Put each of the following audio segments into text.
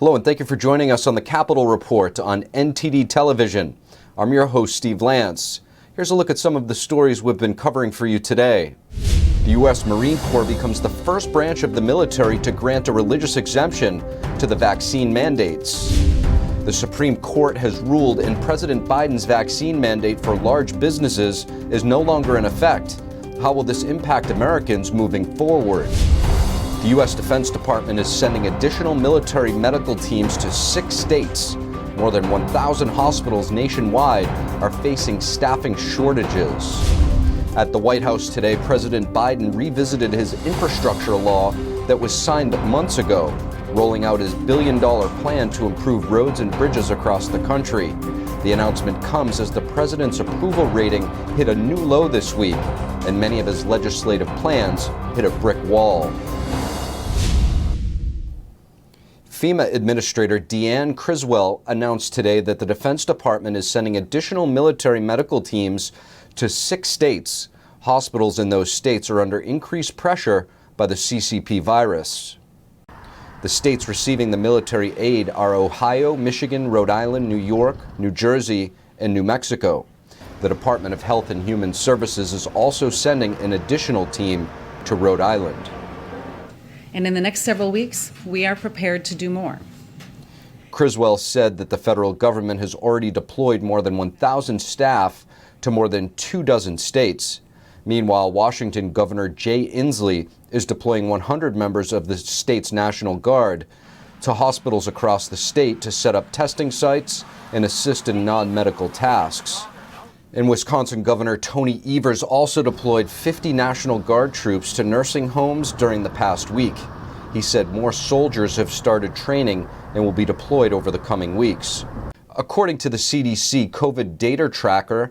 Hello, and thank you for joining us on the Capitol Report on NTD Television. I'm your host, Steve Lance. Here's a look at some of the stories we've been covering for you today. The U.S. Marine Corps becomes the first branch of the military to grant a religious exemption to the vaccine mandates. The Supreme Court has ruled and President Biden's vaccine mandate for large businesses is no longer in effect. How will this impact Americans moving forward? The U.S. Defense Department is sending additional military medical teams to 6 states. More than 1,000 hospitals nationwide are facing staffing shortages. At the White House today, President Biden revisited his infrastructure law that was signed months ago, rolling out his billion-dollar plan to improve roads and bridges across the country. The announcement comes as the president's approval rating hit a new low this week, and many of his legislative plans hit a brick wall. FEMA Administrator Deanne Criswell announced today that the Defense Department is sending additional military medical teams to 6 states. Hospitals in those states are under increased pressure by the CCP virus. The states receiving the military aid are Ohio, Michigan, Rhode Island, New York, New Jersey, and New Mexico. The Department of Health and Human Services is also sending an additional team to Rhode Island. And in the next several weeks, we are prepared to do more. Criswell said that the federal government has already deployed more than 1,000 staff to more than 24 states. Meanwhile, Washington Governor Jay Inslee is deploying 100 members of the state's National Guard to hospitals across the state to set up testing sites and assist in non-medical tasks. And Wisconsin Governor Tony Evers also deployed 50 National Guard troops to nursing homes during the past week. He said more soldiers have started training and will be deployed over the coming weeks. According to the CDC COVID data tracker,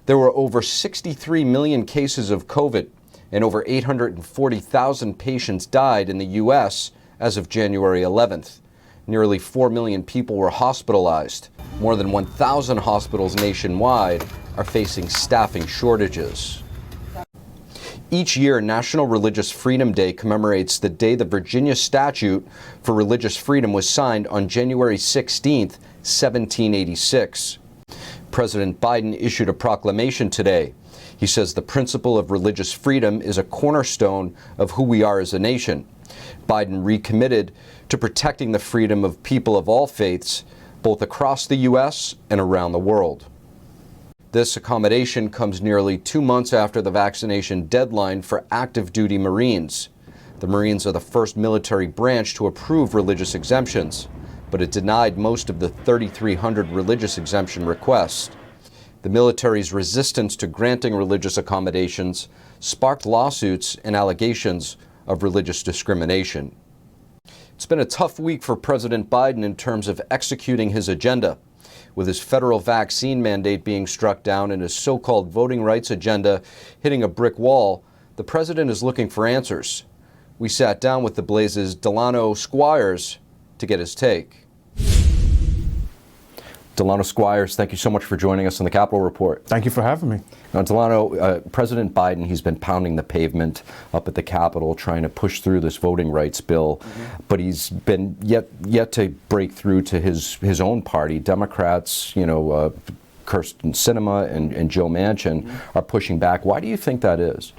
there were over 63 million cases of COVID and over 840,000 patients died in the U.S. as of January 11th. Nearly 4 million people were hospitalized. More than 1,000 hospitals nationwide are facing staffing shortages. Each year, National Religious Freedom Day commemorates the day the Virginia Statute for Religious Freedom was signed on January 16, 1786. President Biden issued a proclamation today. He says the principle of religious freedom is a cornerstone of who we are as a nation. Biden recommitted to protecting the freedom of people of all faiths, both across the U.S. and around the world. This accommodation comes nearly 2 months after the vaccination deadline for active duty Marines. The Marines are the first military branch to approve religious exemptions, but it denied most of the 3,300 religious exemption requests. The military's resistance to granting religious accommodations sparked lawsuits and allegations of religious discrimination. It's been a tough week for President Biden in terms of executing his agenda. With his federal vaccine mandate being struck down and his so-called voting rights agenda hitting a brick wall, the president is looking for answers. We sat down with the Blaze's Delano Squires to get his take. Delano Squires, thank you so much for joining us on the Capitol Report. Thank you for having me. Now, Delano, President Biden, he's been pounding the pavement up at the Capitol trying to push through this voting rights bill, but he's been yet to break through to his own party. Democrats, Kyrsten Sinema and Joe Manchin are pushing back. Why do you think that is?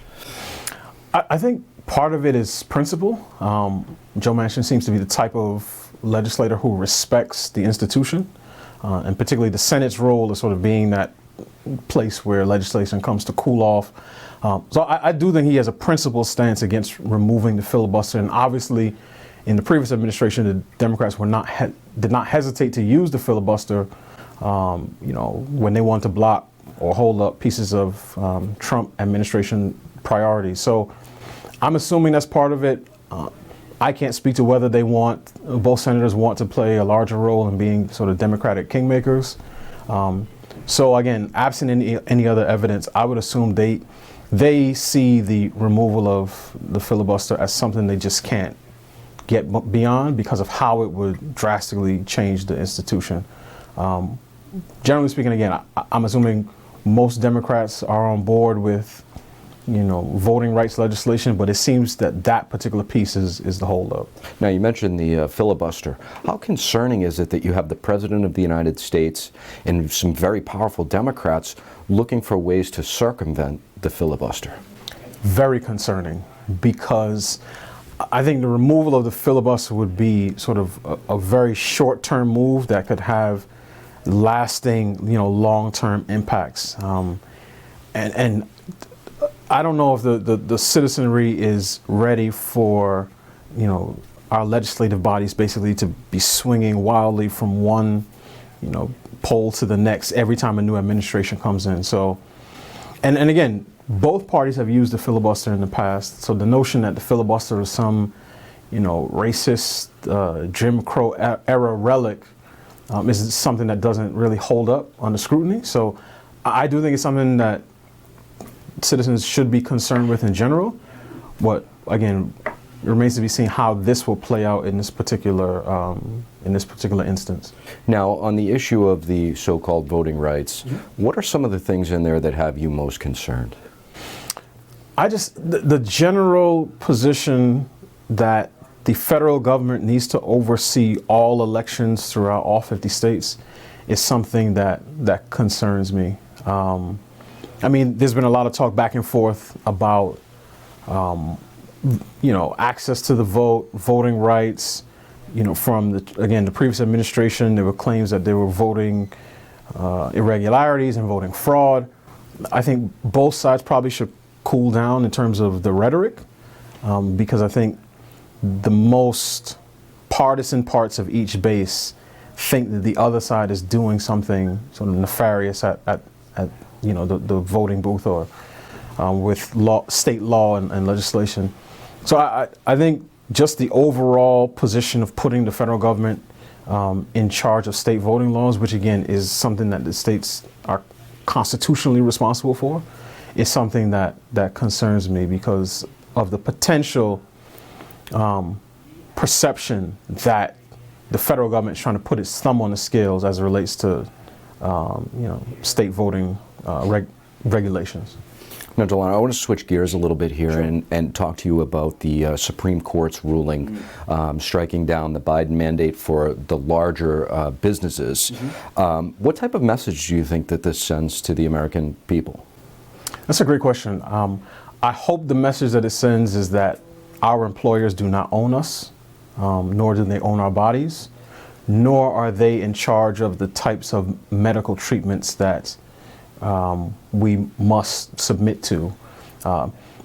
I think part of it is principle. Joe Manchin seems to be the type of legislator who respects the institution. And particularly the Senate's role is sort of being that place where legislation comes to cool off. So I do think he has a principled stance against removing the filibuster. And obviously, in the previous administration, the Democrats did not hesitate to use the filibuster, when they want to block or hold up pieces of Trump administration priorities. So I'm assuming that's part of it. I can't speak to whether both senators want to play a larger role in being sort of Democratic kingmakers. So again, absent any other evidence, I would assume they see the removal of the filibuster as something they just can't get beyond because of how it would drastically change the institution. Generally speaking, again, I'm assuming most Democrats are on board with voting rights legislation, but it seems that that particular piece is the holdup. Now, you mentioned the filibuster. How concerning is it that you have the President of the United States and some very powerful Democrats looking for ways to circumvent the filibuster? Very concerning, because I think the removal of the filibuster would be sort of a very short-term move that could have lasting, long-term impacts. And I don't know if the citizenry is ready for, our legislative bodies basically to be swinging wildly from one, pole to the next every time a new administration comes in. So, and again, both parties have used the filibuster in the past. So the notion that the filibuster is some, racist Jim Crow era relic is something that doesn't really hold up under scrutiny. So I do think it's something that citizens should be concerned with in general. But again, it remains to be seen how this will play out in this particular instance. Now, on the issue of the so-called voting rights, what are some of the things in there that have you most concerned? The general position that the federal government needs to oversee all elections throughout all 50 states is something that concerns me. There's been a lot of talk back and forth about, access to the vote, voting rights. From the previous administration, there were claims that they were voting irregularities and voting fraud. I think both sides probably should cool down in terms of the rhetoric, because I think the most partisan parts of each base think that the other side is doing something sort of nefarious at the voting booth or with state law and legislation. So I think just the overall position of putting the federal government in charge of state voting laws, which again is something that the states are constitutionally responsible for, is something that concerns me because of the potential perception that the federal government is trying to put its thumb on the scales as it relates to state voting regulations. Now, Delano, I want to switch gears a little bit here. Sure. and talk to you about the Supreme Court's ruling striking down the Biden mandate for the larger businesses. What type of message do you think that this sends to the American people? That's a great question. I hope the message that it sends is that our employers do not own us, nor do they own our bodies, nor are they in charge of the types of medical treatments that we must submit to.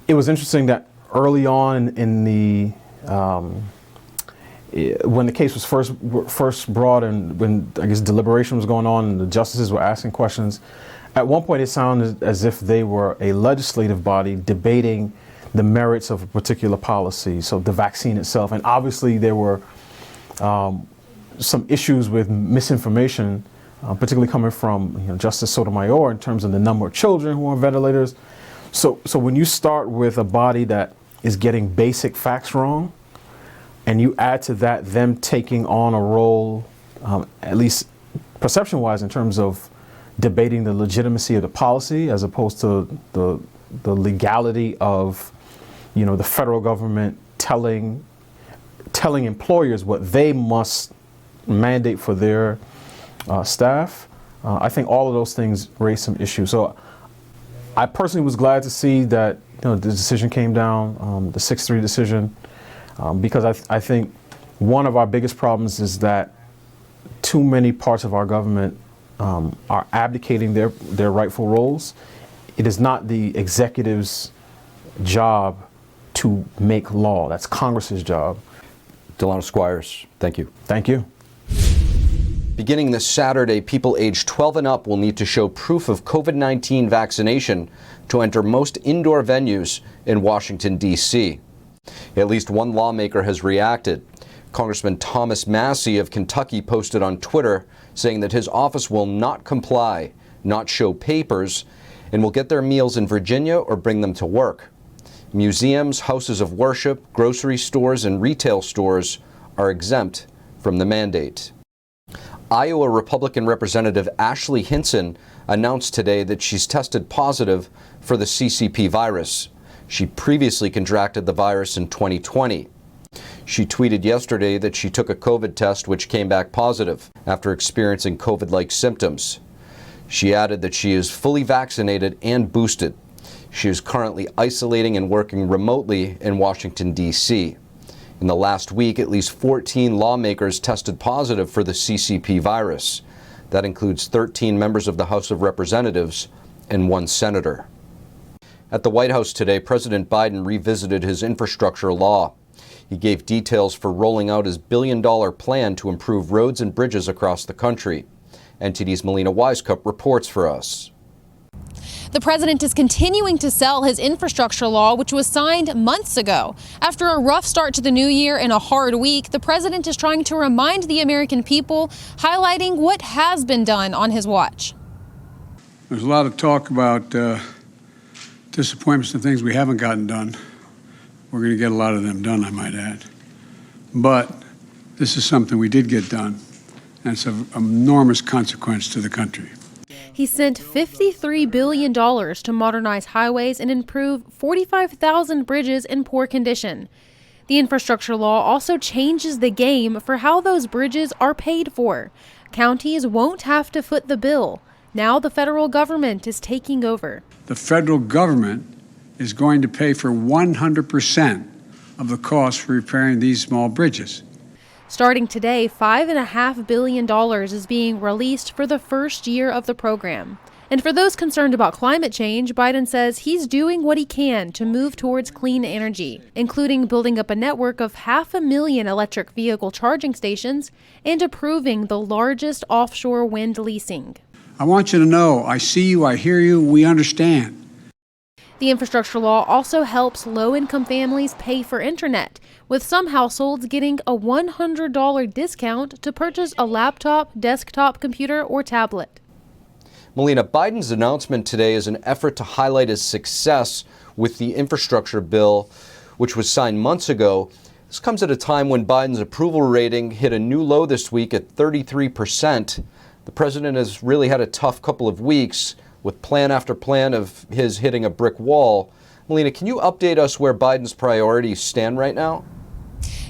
It was interesting that early on in when the case was first brought and when I guess deliberation was going on and the justices were asking questions, at one point it sounded as if they were a legislative body debating the merits of a particular policy, so the vaccine itself. And obviously there were some issues with misinformation, particularly coming from Justice Sotomayor in terms of the number of children who are on ventilators. So when you start with a body that is getting basic facts wrong, and you add to that them taking on a role, at least perception-wise, in terms of debating the legitimacy of the policy as opposed to the legality of the federal government telling employers what they must mandate for their staff, I think all of those things raise some issues. So I personally was glad to see that the decision came down, the 6-3 decision, because I think one of our biggest problems is that too many parts of our government are abdicating their rightful roles. It is not the executive's job to make law. That's Congress's job. Delano Squires, thank you. Thank you. Beginning this Saturday, people aged 12 and up will need to show proof of COVID-19 vaccination to enter most indoor venues in Washington, D.C. At least one lawmaker has reacted. Congressman Thomas Massey of Kentucky posted on Twitter saying that his office will not comply, not show papers, and will get their meals in Virginia or bring them to work. Museums, houses of worship, grocery stores, and retail stores are exempt from the mandate. Iowa Republican Representative Ashley Hinson announced today that she's tested positive for the CCP virus. She previously contracted the virus in 2020. She tweeted yesterday that she took a COVID test which came back positive after experiencing COVID-like symptoms. She added that she is fully vaccinated and boosted. She is currently isolating and working remotely in Washington, D.C. In the last week, at least 14 lawmakers tested positive for the CCP virus. That includes 13 members of the House of Representatives and 1 senator. At the White House today, President Biden revisited his infrastructure law. He gave details for rolling out his billion-dollar plan to improve roads and bridges across the country. NTD's Melina Wisecup reports for us. The president is continuing to sell his infrastructure law, which was signed months ago. After a rough start to the new year and a hard week, the president is trying to remind the American people, highlighting what has been done on his watch. There's a lot of talk about disappointments and things we haven't gotten done. We're going to get a lot of them done, I might add. But this is something we did get done, and it's of enormous consequence to the country. He sent $53 billion to modernize highways and improve 45,000 bridges in poor condition. The infrastructure law also changes the game for how those bridges are paid for. Counties won't have to foot the bill. Now the federal government is taking over. The federal government is going to pay for 100% of the cost for repairing these small bridges. Starting today, $5.5 billion is being released for the first year of the program. And for those concerned about climate change, Biden says he's doing what he can to move towards clean energy, including building up a network of 500,000 electric vehicle charging stations and approving the largest offshore wind leasing. I want you to know, I see you, I hear you, we understand. The infrastructure law also helps low-income families pay for internet, with some households getting a $100 discount to purchase a laptop, desktop computer, or tablet. Melina, Biden's announcement today is an effort to highlight his success with the infrastructure bill, which was signed months ago. This comes at a time when Biden's approval rating hit a new low this week at 33%. The president has really had a tough couple of weeks, with plan after plan of his hitting a brick wall. Melina, can you update us where Biden's priorities stand right now?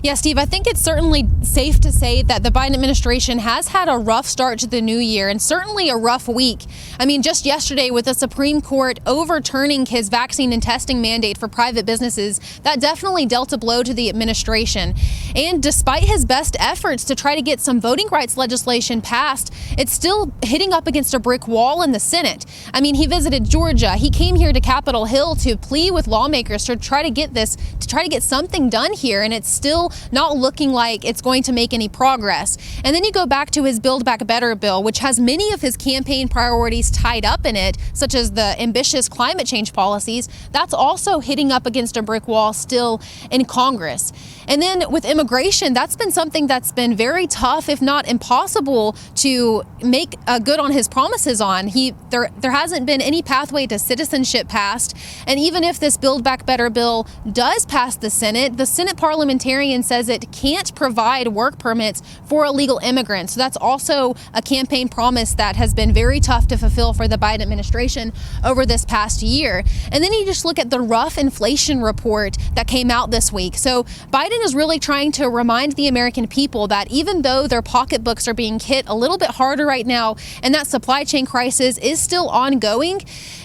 Yeah, Steve, I think it's certainly safe to say that the Biden administration has had a rough start to the new year and certainly a rough week. I mean, just yesterday with the Supreme Court overturning his vaccine and testing mandate for private businesses, that definitely dealt a blow to the administration. And despite his best efforts to try to get some voting rights legislation passed, it's still hitting up against a brick wall in the Senate. I mean, he visited Georgia. He came here to Capitol Hill to plead with lawmakers to try to get something done here, and it's still not looking like it's going to make any progress. And then you go back to his Build Back Better bill, which has many of his campaign priorities tied up in it, such as the ambitious climate change policies. That's also hitting up against a brick wall still in Congress. And then with immigration, that's been something that's been very tough, if not impossible, to make good on his promises on. There hasn't been any pathway to citizenship passed. And even if this Build Back Better bill does pass the Senate parliamentarian says it can't provide work permits for illegal immigrants. So that's also a campaign promise that has been very tough to fulfill for the Biden administration over this past year. And then you just look at the rough inflation report that came out this week. So Biden is really trying to remind the American people that even though their pocketbooks are being hit a little bit harder right now and that supply chain crisis is still ongoing,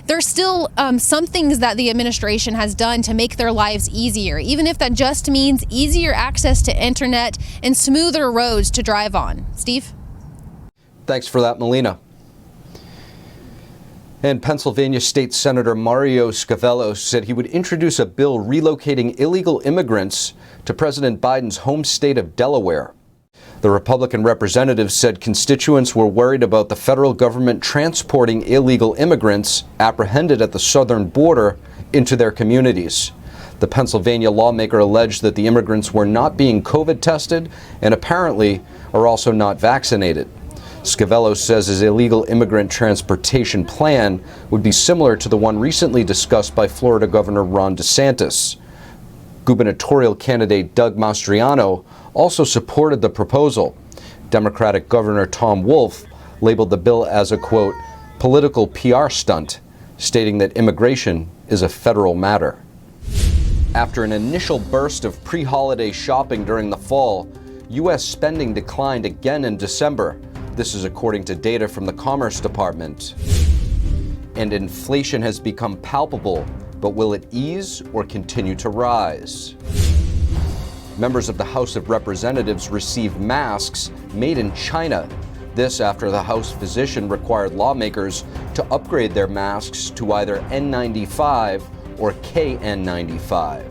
there's still some things that the administration has done to make their lives easier, even if that just means easier access to internet and smoother roads to drive on. Steve? Thanks for that, Melina. And Pennsylvania State Senator Mario Scavello said he would introduce a bill relocating illegal immigrants to President Biden's home state of Delaware. The Republican representative said constituents were worried about the federal government transporting illegal immigrants apprehended at the southern border into their communities. The Pennsylvania lawmaker alleged that the immigrants were not being COVID tested and apparently are also not vaccinated. Scavello says his illegal immigrant transportation plan would be similar to the one recently discussed by Florida Governor Ron DeSantis. Gubernatorial candidate Doug Mastriano also supported the proposal. Democratic Governor Tom Wolf labeled the bill as a, quote, political PR stunt, stating that immigration is a federal matter. After an initial burst of pre-holiday shopping during the fall, U.S. spending declined again in December. This is according to data from the Commerce Department. And inflation has become palpable, but will it ease or continue to rise? Members of the House of Representatives received masks made in China. This after the House physician required lawmakers to upgrade their masks to either N95 or KN95.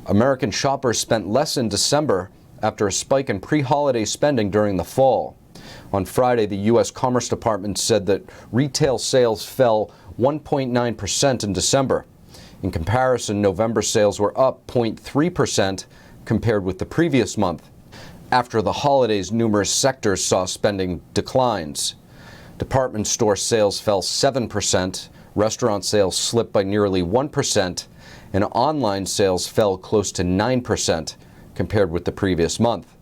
American shoppers spent less in December after a spike in pre-holiday spending during the fall. On Friday, the U.S. Commerce Department said that retail sales fell 1.9% in December. In comparison, November sales were up 0.3% compared with the previous month. After the holidays, numerous sectors saw spending declines. Department store sales fell 7%, restaurant sales slipped by nearly 1%, and online sales fell close to 9% compared with the previous month.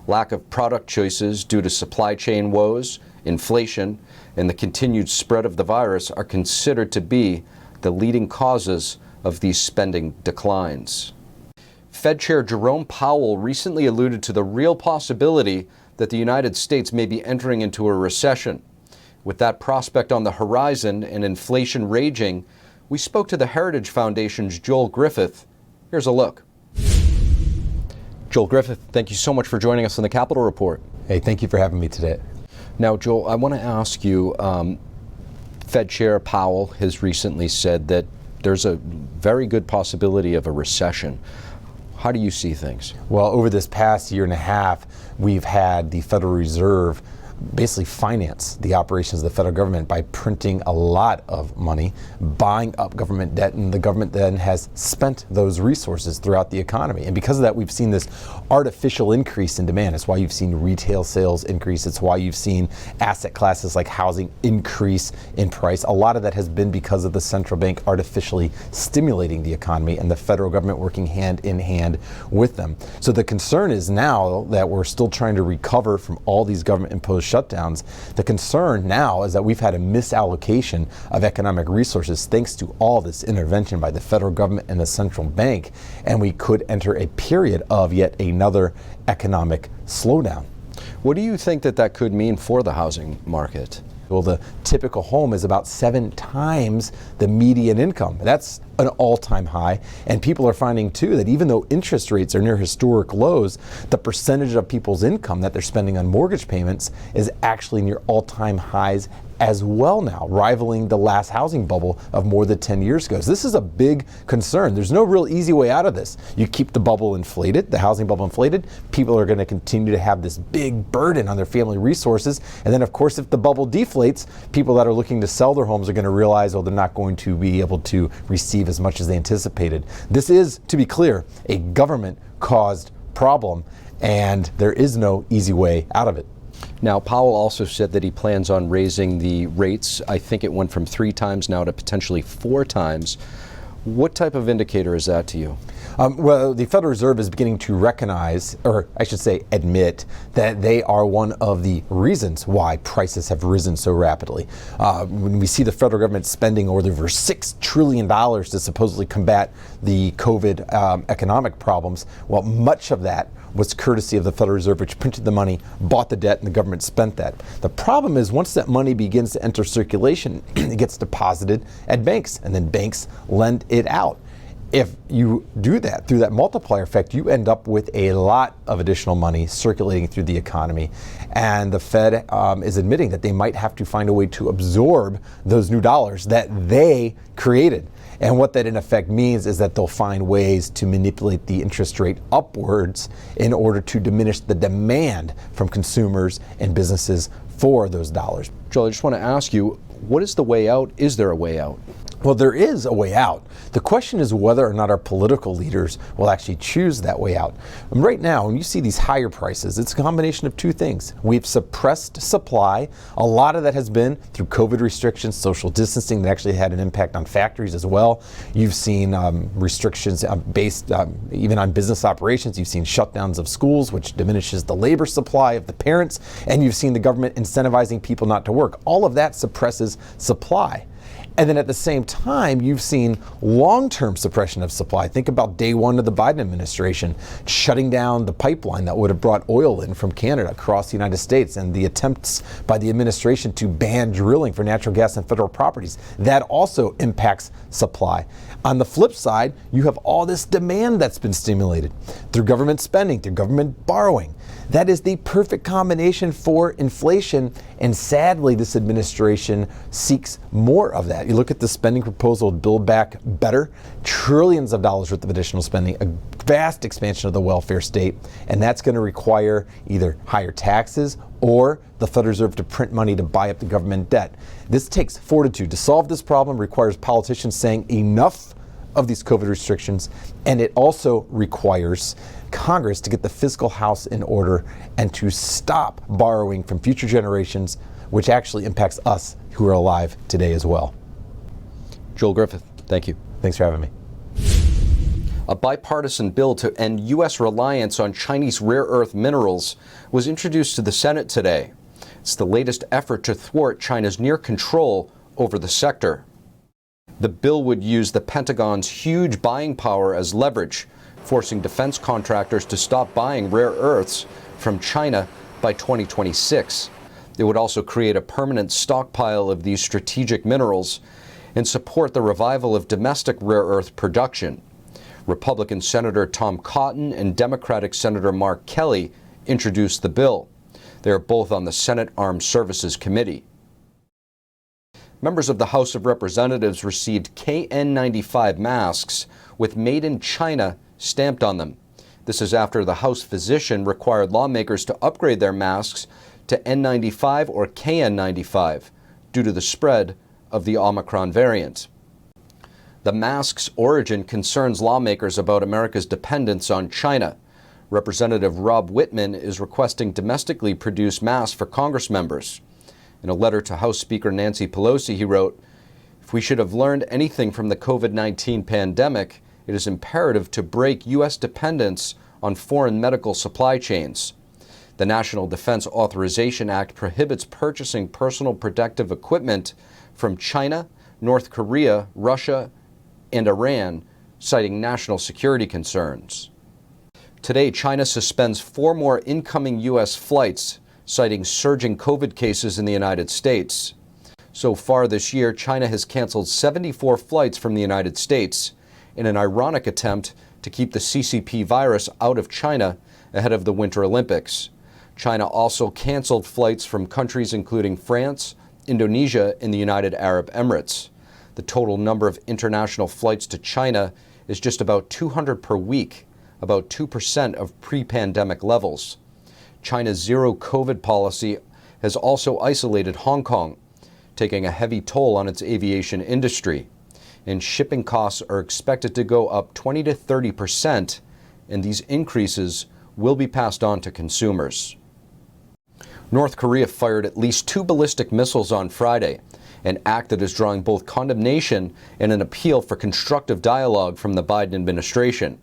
Lack of product choices due to supply chain woes, inflation, and the continued spread of the virus are considered to be the leading causes of these spending declines. Fed Chair Jerome Powell recently alluded to the real possibility that the United States may be entering into a recession. With that prospect on the horizon and inflation raging, we spoke to the Heritage Foundation's Joel Griffith. Here's a look. Joel Griffith, thank you so much for joining us on the Capitol Report. Hey, thank you for having me today. Now, Joel, I want to ask you, Fed Chair Powell has recently said that there's a very good possibility of a recession. How do you see things? Well, over this past year and a half, we've had the Federal Reserve basically finance the operations of the federal government by printing a lot of money, buying up government debt, and the government then has spent those resources throughout the economy. And because of that, we've seen this artificial increase in demand. It's why you've seen retail sales increase. It's why you've seen asset classes like housing increase in price. A lot of that has been because of the central bank artificially stimulating the economy and the federal government working hand in hand with them. So the concern is now that we're still trying to recover from all these government imposed shutdowns. The concern now is that we've had a misallocation of economic resources thanks to all this intervention by the federal government and the central bank, and we could enter a period of yet another economic slowdown. What do you think that could mean for the housing market? Well, the typical home is about 7 times the median income. That's an all-time high. And people are finding, too, that even though interest rates are near historic lows, the percentage of people's income that they're spending on mortgage payments is actually near all-time highs as well now, rivaling the last housing bubble of more than 10 years ago. So this is a big concern. There's no real easy way out of this. You keep the bubble inflated, the housing bubble inflated, people are going to continue to have this big burden on their family resources. And then, of course, if the bubble deflates, people that are looking to sell their homes are going to realize, oh, they're not going to be able to receive as much as they anticipated. This is, to be clear, a government-caused problem, and there is no easy way out of it. Now, Powell also said that he plans on raising the rates. I think it went from 3 times now to potentially 4 times. What type of indicator is that to you? Well, the Federal Reserve is beginning to recognize, or I should say admit, that they are one of the reasons why prices have risen so rapidly. When we see the federal government spending over $6 trillion to supposedly combat the COVID economic problems, well, much of that was courtesy of the Federal Reserve, which printed the money, bought the debt, and the government spent that. The problem is once that money begins to enter circulation, it gets deposited at banks, and then banks lend it out. If you do that through that multiplier effect, you end up with a lot of additional money circulating through the economy. And the Fed is admitting that they might have to find a way to absorb those new dollars that they created. And what that in effect means is that they'll find ways to manipulate the interest rate upwards in order to diminish the demand from consumers and businesses for those dollars. Joel, I just want to ask you, what is the way out? Is there a way out? Well, there is a way out. The question is whether or not our political leaders will actually choose that way out. And right now, when you see these higher prices, it's a combination of two things. We've suppressed supply. A lot of that has been through COVID restrictions, social distancing that actually had an impact on factories as well. You've seen restrictions based even on business operations. You've seen shutdowns of schools, which diminishes the labor supply of the parents. And you've seen the government incentivizing people not to work. All of that suppresses supply. And then at the same time, you've seen long-term suppression of supply. Think about day one of the Biden administration shutting down the pipeline that would have brought oil in from Canada across the United States, and the attempts by the administration to ban drilling for natural gas on federal properties. That also impacts supply. On the flip side, you have all this demand that's been stimulated through government spending, through government borrowing. That is the perfect combination for inflation, and sadly, this administration seeks more of that. You look at the spending proposal, Build Back Better, trillions of dollars worth of additional spending, a vast expansion of the welfare state, and that's going to require either higher taxes or the Federal Reserve to print money to buy up the government debt. This takes fortitude. To solve this problem requires politicians saying enough of these COVID restrictions, and it also requires Congress to get the fiscal house in order and to stop borrowing from future generations, which actually impacts us who are alive today as well. Joel Griffith, thank you. Thanks for having me. A bipartisan bill to end U.S. reliance on Chinese rare earth minerals was introduced to the Senate today. It's the latest effort to thwart China's near control over the sector. The bill would use the Pentagon's huge buying power as leverage, forcing defense contractors to stop buying rare earths from China by 2026. It would also create a permanent stockpile of these strategic minerals and support the revival of domestic rare earth production. Republican Senator Tom Cotton and Democratic Senator Mark Kelly introduced the bill. They are both on the Senate Armed Services Committee. Members of the House of Representatives received KN95 masks with Made in China stamped on them. This is after the House physician required lawmakers to upgrade their masks to N95 or KN95 due to the spread of the Omicron variant. The mask's origin concerns lawmakers about America's dependence on China. Representative Rob Whitman is requesting domestically produced masks for Congress members. In a letter to House Speaker Nancy Pelosi, he wrote, "If we should have learned anything from the COVID-19 pandemic, it is imperative to break U.S. dependence on foreign medical supply chains. The National Defense Authorization Act prohibits purchasing personal protective equipment from China, North Korea, Russia, and Iran, citing national security concerns." Today, China suspends 4 more incoming U.S. flights, citing surging COVID cases in the United States. So far this year, China has canceled 74 flights from the United States in an ironic attempt to keep the CCP virus out of China ahead of the Winter Olympics. China also canceled flights from countries including France, Indonesia, and the United Arab Emirates. The total number of international flights to China is just about 200 per week, about 2% of pre-pandemic levels. China's zero COVID policy has also isolated Hong Kong, taking a heavy toll on its aviation industry. And shipping costs are expected to go up 20 to 30%, and these increases will be passed on to consumers. North Korea fired at least 2 ballistic missiles on Friday, an act that is drawing both condemnation and an appeal for constructive dialogue from the Biden administration.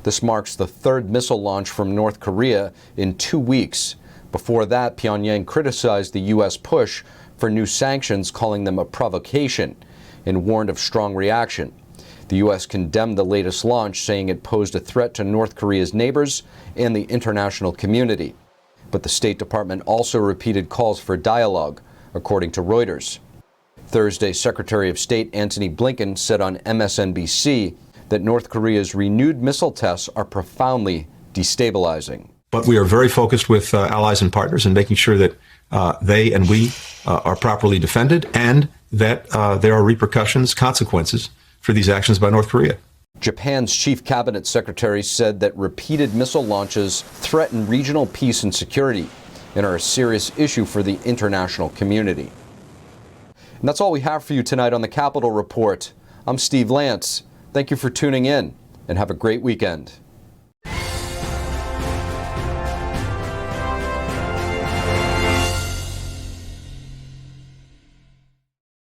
This marks the 3rd missile launch from North Korea in 2 weeks. Before that, Pyongyang criticized the U.S. push for new sanctions, calling them a provocation, and warned of strong reaction. The U.S. condemned the latest launch, saying it posed a threat to North Korea's neighbors and the international community. But the State Department also repeated calls for dialogue, according to Reuters. Thursday, Secretary of State Antony Blinken said on MSNBC that North Korea's renewed missile tests are profoundly destabilizing. But we are very focused with allies and partners in making sure that they and we are properly defended, and that there are repercussions, consequences for these actions by North Korea. Japan's chief cabinet secretary said that repeated missile launches threaten regional peace and security and are a serious issue for the international community. And that's all we have for you tonight on the Capitol Report. I'm Steve Lance. Thank you for tuning in, and have a great weekend.